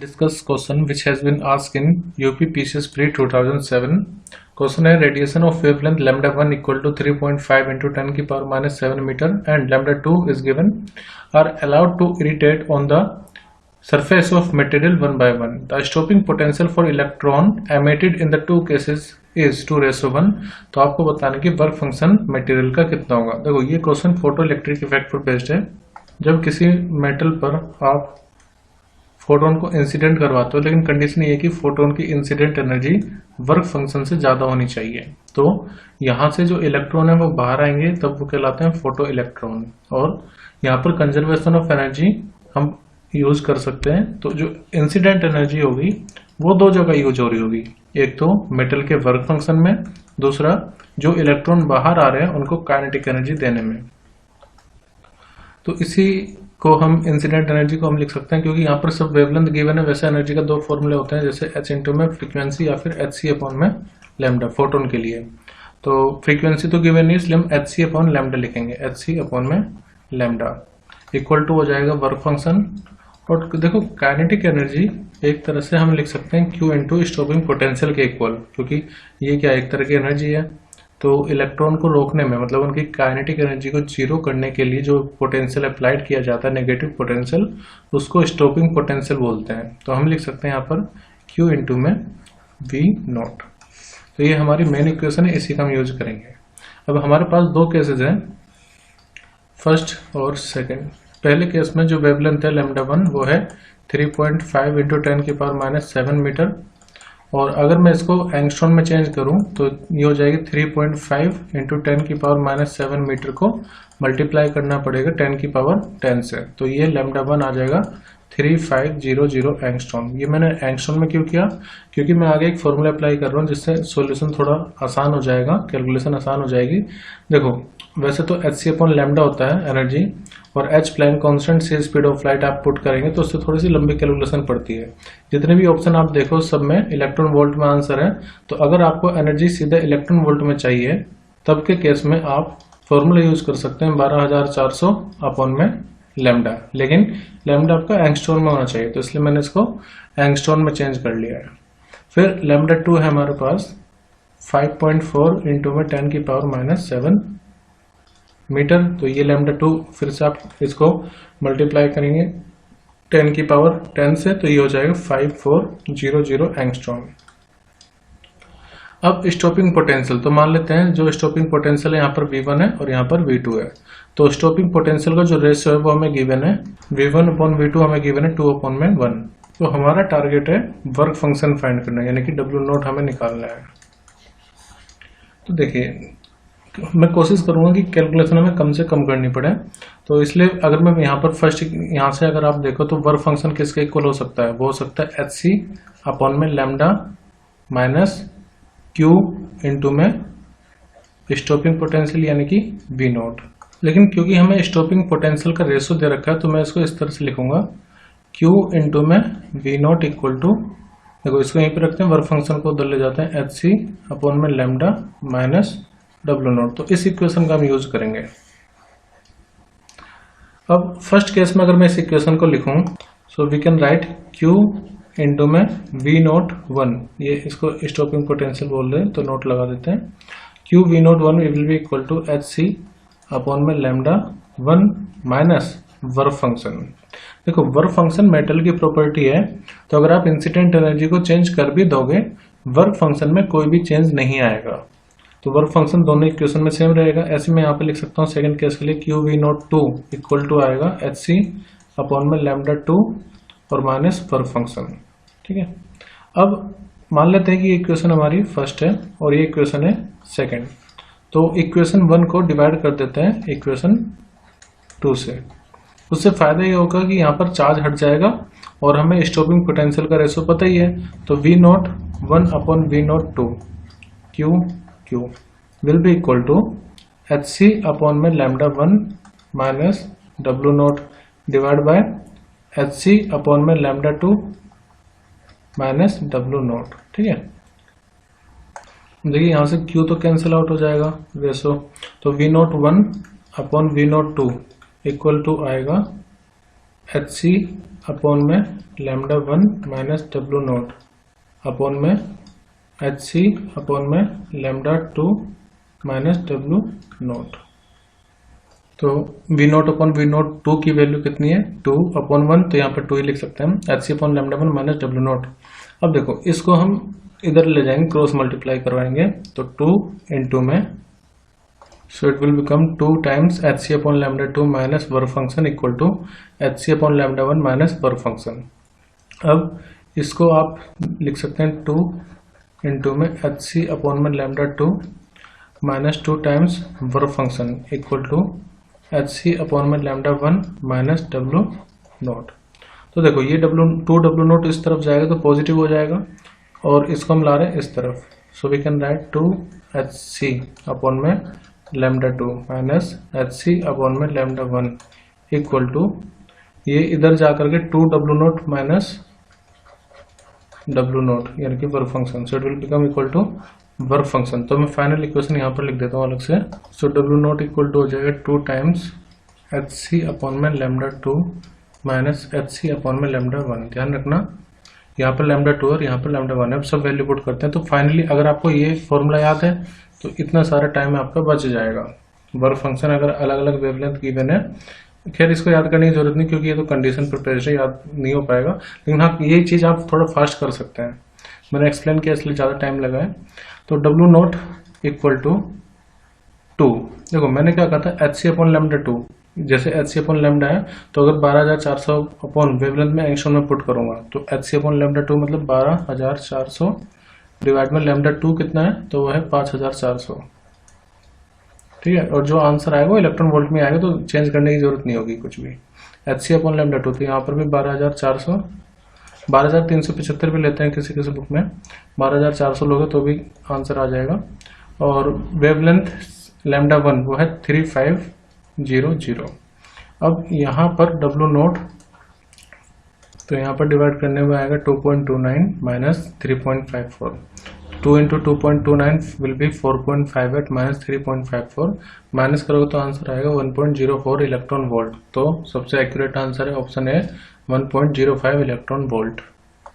Discuss question which has been asked in UP PCS Pre 2007. Question है radiation of wavelength lambda 1 equal to 3.5 into 10 की power minus 7 meter and lambda 2 is given are allowed to irradiate on the surface of material one by one. The stopping potential for electron emitted in the two cases is 2:1. तो आपको बताने की work function material का कितना होगा। देखो ये question photo electric effect पर बेस्ड है। जब किसी मेटल पर आप फोटोन को इंसिडेंट करवाते हो, लेकिन कंडीशन ये है कि फोटोन की इंसिडेंट एनर्जी वर्क फंक्शन से ज्यादा होनी चाहिए। तो यहाँ से जो इलेक्ट्रॉन है वो बाहर आएंगे, तब वो कहलाते हैं फोटो इलेक्ट्रॉन। और यहाँ पर कंजर्वेशन ऑफ एनर्जी हम यूज कर सकते हैं। तो जो इंसिडेंट एनर्जी होगी वो दो जगह यूज हो रही होगी, एक तो मेटल के वर्क फंक्शन में, दूसरा जो इलेक्ट्रॉन बाहर आ रहे हैं उनको काइनेटिक एनर्जी देने में। तो इसी को हम इंसिडेंट एनर्जी को हम लिख सकते हैं, क्योंकि यहाँ पर सब वेवलेंथ गिवन है। वैसे एनर्जी का दो फॉर्मूले होते हैं, जैसे h इंटू में फ्रीक्वेंसी या फिर एच सी अपॉन में लैम्डा फोटोन के लिए। तो फ्रीक्वेंसी तो गिवन नहीं, इसलिए हम एच सी अपॉन लैम्डा लिखेंगे। एच सी अपॉन में लैम्डा इक्वल टू हो जाएगा वर्क फंक्शन। और देखो काइनेटिक एनर्जी एक तरह से हम लिख सकते हैं Q इंटू स्टॉपिंग पोटेंशियल के इक्वल, क्योंकि ये क्या एक तरह की एनर्जी है। तो इलेक्ट्रॉन को रोकने में, मतलब उनकी काइनेटिक एनर्जी को जीरो करने के लिए जो पोटेंशियल अप्लाइड किया जाता है, नेगेटिव पोटेंशियल, उसको स्टॉपिंग पोटेंशियल बोलते हैं। तो हम लिख सकते हैं यहाँ पर Q इंटू में V नॉट। तो ये हमारी मेन इक्वेशन है, इसी का हम यूज करेंगे। अब हमारे पास दो केसेस हैं, फर्स्ट और सेकेंड। पहले केस में जो वेवलेंथ है लैम्डा 1 वो है 3.5 इंटू 10 की पावर माइनस 7 मीटर। और अगर मैं इसको एंगस्ट्रॉन में चेंज करूं तो ये हो जाएगी 3.5 इंटू 10 की पावर माइनस 7 मीटर को मल्टीप्लाई करना पड़ेगा 10 की पावर 10 से। तो ये लैम्डा 1 आ जाएगा 3500 एंगस्ट्रॉन। ये मैंने एंगस्ट्रॉन में क्यों किया, क्योंकि मैं आगे एक फॉर्मूला अप्लाई कर रहा हूँ जिससे सॉल्यूशन थोड़ा आसान हो जाएगा, कैलकुलेशन आसान हो जाएगी। देखो वैसे तो एच सी अपॉन लैम्डा होता है एनर्जी, और एच प्लैंक कांस्टेंट से स्पीड ऑफ लाइट आप पुट करेंगे तो उससे थोड़ी सी लंबी कैलकुलेशन पड़ती है। जितने भी ऑप्शन आप देखो सब में इलेक्ट्रॉन वोल्ट में आंसर है। तो अगर आपको एनर्जी सीधे इलेक्ट्रॉन वोल्ट में चाहिए तब के केस में आप फॉर्मूला यूज कर सकते हैं 12400 अपॉन में लैम्डा, लेकिन लैम्डा आपका एंगस्ट्रॉन में होना चाहिए, तो इसलिए मैंने इसको एंगस्ट्रॉन में चेंज कर लिया है। फिर लैम्डा 2 है हमारे पास 5.4 इंटू में 10 की पावर माइनस 7 मीटर। तो ये लैम्डा 2 फिर से आप इसको मल्टीप्लाई करेंगे 10 की पावर 10 से, तो ये हो जाएगा 5400 एंगस्ट्रॉन। अब स्टॉपिंग पोटेंशियल, तो मान लेते हैं जो स्टॉपिंग पोटेंशियल है यहाँ पर V1 है और यहाँ पर V2 है। तो स्टॉपिंग पोटेंशियल का जो रेशियो है वो हमें गिवन है, V1 अपॉन V2 हमें गिवन है 2 अपॉन में 1। तो हमारा टारगेट है वर्क फंक्शन फाइंड करना, यानी कि W नॉट हमें निकालना है। तो देखिए मैं कोशिश करूंगा कि कैलकुलेशन हमें कम से कम करनी पड़े, तो इसलिए अगर मैं यहाँ पर फर्स्ट यहाँ से अगर आप देखो तो वर्क फंक्शन किसके इक्वल हो सकता है, वो हो सकता है एच सी अपॉन में लैम्डा माइनस क्यू इंटू में स्टॉपिंग पोटेंशियल यानी कि वी नॉट। लेकिन क्योंकि हमें स्टॉपिंग पोटेंशियल का रेशो दे रखा है तो मैं इसको इस तरह से लिखूंगा क्यू इंटू में वी नॉट इक्वल टू, देखो इसको यहीं पे रखते हैं, वर्क फंक्शन को उधर ले जाते हैं, एच सी अपॉन में लैम्डा माइनस W नॉट। तो इस इक्वेशन का हम यूज करेंगे। अब फर्स्ट केस में अगर मैं इस इक्वेशन को लिखूं, so we can write Q into में V नॉट 1, ये इसको स्टॉपिंग पोटेंशियल बोल रहे हैं तो नोट लगा देते हैं। Q V naught 1 will be equal to h C upon में लैम्डा 1 माइनस वर्क फंक्शन। देखो वर्क फंक्शन मेटल की प्रॉपर्टी है, तो अगर आप इंसिडेंट एनर्जी को चेंज कर भी दोगे वर्क फंक्शन में कोई भी चेंज नहीं आएगा। तो वर्क फंक्शन दोनों इक्वेशन में सेम रहेगा। ऐसे मैं यहाँ पे लिख सकता हूँ सेकंड केस के लिए Q V naught 2 equal to आएगा एच सी अपॉन में लैम्डा 2 और माइनस वर्क फंक्शन। ठीक है, अब मान लेते हैं कि इक्वेशन हमारी फर्स्ट है और ये इक्वेशन है सेकंड। तो इक्वेशन 1 को डिवाइड कर देते हैं इक्वेशन 2 से। उससे फायदा ये होगा कि यहाँ पर चार्ज हट जाएगा और हमें स्टॉपिंग पोटेंशियल का रेशो पता ही है। तो V naught 1 upon V naught 2 Q will be equal to H C upon में lambda 1 minus W naught divide by H C upon में लैम्डा 2 माइनस W नॉट। ठीक है, देखिए यहाँ से Q तो कैंसिल आउट हो जाएगा रेशो, तो V naught 1 upon V naught 2 equal to आएगा एच सी अपॉन में lambda 1 minus W naught upon में एच सी अपॉन में लैम्डा 2 माइनस डब्ल्यू नोट। तो v naught upon v naught 2 की वैल्यू कितनी है 2 अपॉन 1, तो यहाँ पर 2 ही लिख सकते हैं हम, एच सी upon lambda 1 minus W naught. अब देखो इसको हम इधर ले जाएंगे, क्रॉस मल्टीप्लाई करवाएंगे, तो 2 इंटू में, so it will become 2 times h C upon lambda 2 minus work function equal to h C upon lambda 1 minus work function. अब इसको आप लिख सकते हैं 2 इंटू में एच सी अपॉन में lambda 2 minus 2 times work function equal to h C upon में lambda 1 minus W naught. तो देखो ये टू डब्ल्यू नोट इस तरफ जाएगा तो पॉजिटिव हो जाएगा, और इसको हम ला रहे हैं इस तरफ, so we can write 2 H C upon में lambda 2 minus H C upon में लैम्डा 1 इक्वल टू, ये इधर जाकर के 2 W naught minus W naught यानी कि work function, so it will become equal to work function. तो मैं फाइनल इक्वेशन यहाँ पर लिख देता हूँ अलग से, सो डब्ल्यू नोट इक्वल टू हो जाएगा 2 टाइम्स एच सी अपॉन में lambda 2 minus H C upon में लैम्डा 1। ध्यान रखना यहाँ पर लैम्डा 2 और यहाँ पर लैम्डा 1 है। अब सब वैल्यू पुट करते हैं, तो फाइनली अगर आपको ये फॉर्मूला याद है तो इतना सारा टाइम आपका बच जाएगा। वर्क फंक्शन अगर अलग अलग वेवलेंथ गिवन है, खैर इसको याद करने की जरूरत नहीं क्योंकि ये तो कंडीशन प्रिपेयर है, याद नहीं हो पाएगा, लेकिन हाँ ये चीज आप थोड़ा फास्ट कर सकते हैं, मैंने एक्सप्लेन किया इसलिए ज्यादा टाइम लगा है। तो डब्ल्यू नोट इक्वल टू 2, देखो मैंने क्या कहा था एच सी अपॉन लैम्डा 2, जैसे एच सी अपॉन लैम्डा है तो अगर 12400 अपॉन वेवलेंथ में एंगस्ट्रॉम में पुट करूंगा तो एच सी अपॉन लैम्डा 2 मतलब 12400 डिवाइड में लैम्डा 2 कितना है, तो वो है 5400। ठीक है, और जो आंसर आएगा वो इलेक्ट्रॉन वोल्ट में आएगा, तो चेंज करने की जरूरत नहीं होगी कुछ भी। एच सी अपॉन लैम्डा 2, तो यहाँ पर भी 12400, 12375 भी लेते हैं किसी किसी बुक में, 12400 लोगे तो भी आंसर आ जाएगा। और वेवलेंथ लैम्डा 1 वो है 3500। अब यहाँ पर डब्ल्यू नोट, तो यहाँ पर डिवाइड करने में आएगा 2.29 minus 3.54, 2 into 2.29 will be 4.58 minus 3.54, minus करोगे तो आंसर आएगा 1.04 इलेक्ट्रॉन वोल्ट। तो सबसे एक्यूरेट आंसर है ऑप्शन ए 1.05 इलेक्ट्रॉन वोल्ट।